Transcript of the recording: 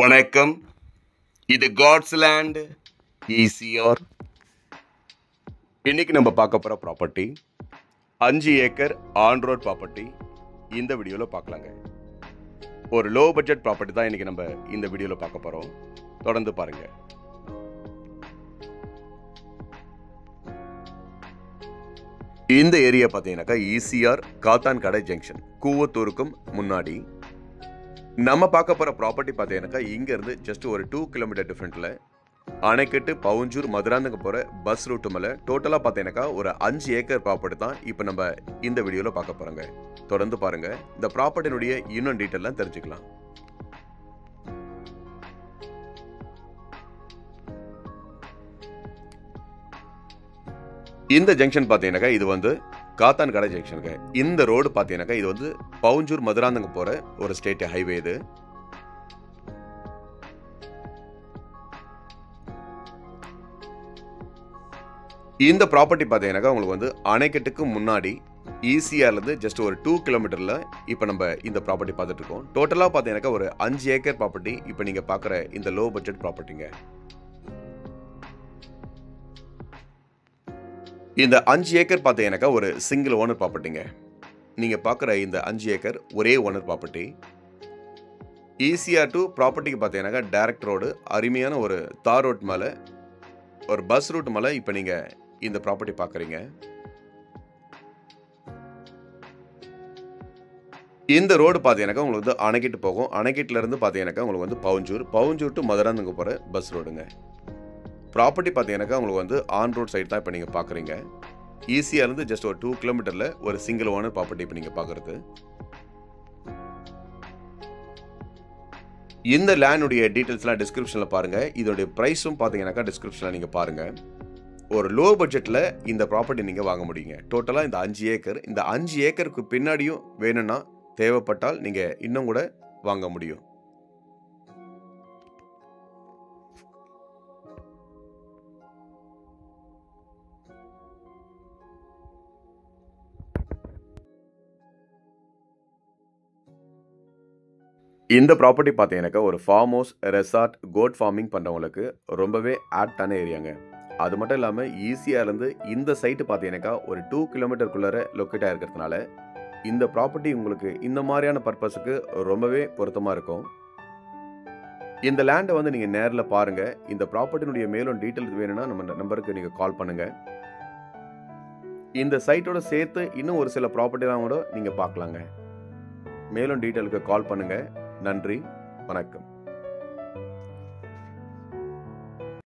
வணக்கம். இது God's land ECR. இன்னைக்கு நம்ம பார்க்க போகிற property 5 acre on road property. இந்த வீடியோவில் பார்க்கலாங்க. ஒரு லோ பட்ஜெட் ப்ராப்பர்ட்டி தான் இன்னைக்கு நம்ம இந்த வீடியோவில் பார்க்க போகிறோம். தொடர்ந்து பாருங்க. இந்த ஏரியா பார்த்தீங்கன்னாக்கா ஈசிஆர் காத்தான்கடை ஜங்ஷன், கூவத்தூருக்கும் முன்னாடி. நம்ம பார்க்க போகிற ப்ராப்பர்ட்டி பார்த்தீங்கன்னாக்கா இங்கேருந்து ஜஸ்ட் ஒரு 2 கிலோமீட்டர் டிஃப்ரெண்ட்டில் அணைக்கட்டு பவுஞ்சூர் மதுராந்தகம் போகிற பஸ் ரூட்டு மேலே டோட்டலாக பார்த்தீங்கன்னாக்கா ஒரு 5 ஏக்கர் ப்ராப்பர்ட்டி தான் இப்போ நம்ம இந்த வீடியோவில் பார்க்க போகிறோங்க. தொடர்ந்து பாருங்கள். இந்த ப்ராப்பர்ட்டினுடைய இன்னும் டீட்டெயிலாம் தெரிஞ்சுக்கலாம். இந்த ஜங்ஷன் பார்த்தீங்கன்னாக்கா இது வந்து காத்தான்கடை ஜங்ஷனுங்க. இந்த ரோடு பார்த்தீங்கன்னாக்கா இது வந்து பவுஞ்சூர் மதுராந்தகம் போகிற ஒரு ஸ்டேட் ஹைவே. இது இந்த ப்ராப்பர்ட்டி பார்த்தீங்கன்னாக்கா உங்களுக்கு வந்து அணைக்கட்டுக்கு முன்னாடி ஈசிஆர்லேருந்து ஜஸ்ட் ஒரு 2 கிலோமீட்டரில் இப்போ நம்ம இந்த ப்ராப்பர்ட்டி பார்த்துட்டு இருக்கோம். டோட்டலாக பார்த்தீங்கன்னாக்கா ஒரு 5 ஏக்கர் ப்ராப்பர்ட்டி இப்போ நீங்கள் பார்க்குற இந்த லோ பட்ஜெட் ப்ராப்பர்ட்டிங்க. இந்த 5 ஏக்கர் பார்த்தீங்கன்னாக்கா ஒரு சிங்கிள் ஓனர் ப்ராப்பர்ட்டிங்க. நீங்கள் பார்க்குற இந்த 5 ஏக்கர் ஒரே ஓனர் ப்ராப்பர்ட்டி. ஈசிஆர் டு ப்ராப்பர்ட்டிக்கு பார்த்தீங்கன்னாக்கா டைரக்ட் ரோடு, அருமையான ஒரு தார் ரோட் மேலே ஒரு பஸ் ரூட் மேலே இப்போ நீங்கள் இந்த ப்ராப்பர்ட்டி பார்க்குறீங்க. இந்த ரோடு பார்த்தீங்கன்னாக்கா உங்களுக்கு வந்து அணைக்கட்டு போகும். அணைக்கட்டிலேருந்து பார்த்தீங்கன்னாக்கா உங்களுக்கு வந்து பவுஞ்சூர் டு மதுராந்தகம் போகிற பஸ் ரோடுங்க. ப்ராப்பர்ட்டி பார்த்தீங்கன்னாக்கா உங்களுக்கு வந்து ஆன் ரோட் சைடு தான் இப்போ நீங்கள் பார்க்குறீங்க. ஈஸியாகலேருந்து ஜஸ்ட் ஒரு 2 கிலோமீட்டரில் ஒரு சிங்கிள் ஓனர் ப்ராப்பர்ட்டி இப்போ நீங்கள் பார்க்குறது. இந்த லேண்டுடைய டீட்டெயில்ஸ்லாம் டிஸ்கிரிப்ஷனில் பாருங்கள். இதோடைய ப்ரைஸும் பார்த்தீங்கன்னாக்கா டிஸ்கிரிப்ஷனில் நீங்கள் பாருங்கள். ஒரு லோ பட்ஜெட்டில் இந்த ப்ராப்பர்ட்டி நீங்கள் வாங்க முடியுங்க. டோட்டலாக இந்த 5 ஏக்கர், இந்த 5 ஏக்கருக்கு பின்னாடியும் வேணும்னா தேவைப்பட்டால் நீங்கள் இன்னும் கூட வாங்க முடியும். இந்த ப்ராப்பர்ட்டி பார்த்தீங்கன்னாக்கா ஒரு farm house, resort, goat farming பண்ணுறவங்களுக்கு ரொம்பவே ஆப்டான ஏரியாங்க. அது மட்டும் இல்லாமல் ஈஸியாகலேருந்து இந்த சைட்டு பார்த்தீங்கன்னாக்கா ஒரு 2 கிலோமீட்டருக்குள்ளே லொக்கேட் ஆகிருக்கிறதுனால இந்த ப்ராப்பர்ட்டி உங்களுக்கு இந்த மாதிரியான பர்பஸுக்கு ரொம்பவே பொருத்தமாக இருக்கும். இந்த லேண்டை வந்து நீங்கள் நேரில் பாருங்கள். இந்த ப்ராப்பர்ட்டினுடைய மேலும் டீட்டெயில்ஸ் வேணும்னா நம்ம நம்பருக்கு நீங்கள் கால் பண்ணுங்கள். இந்த சைட்டோட சேர்த்து இன்னும் ஒரு சில ப்ராப்பர்ட்டிலாம் கூட நீங்கள் பார்க்கலாங்க. மேலும் டீட்டெயிலுக்கு கால் பண்ணுங்கள். நன்றி, வணக்கம்.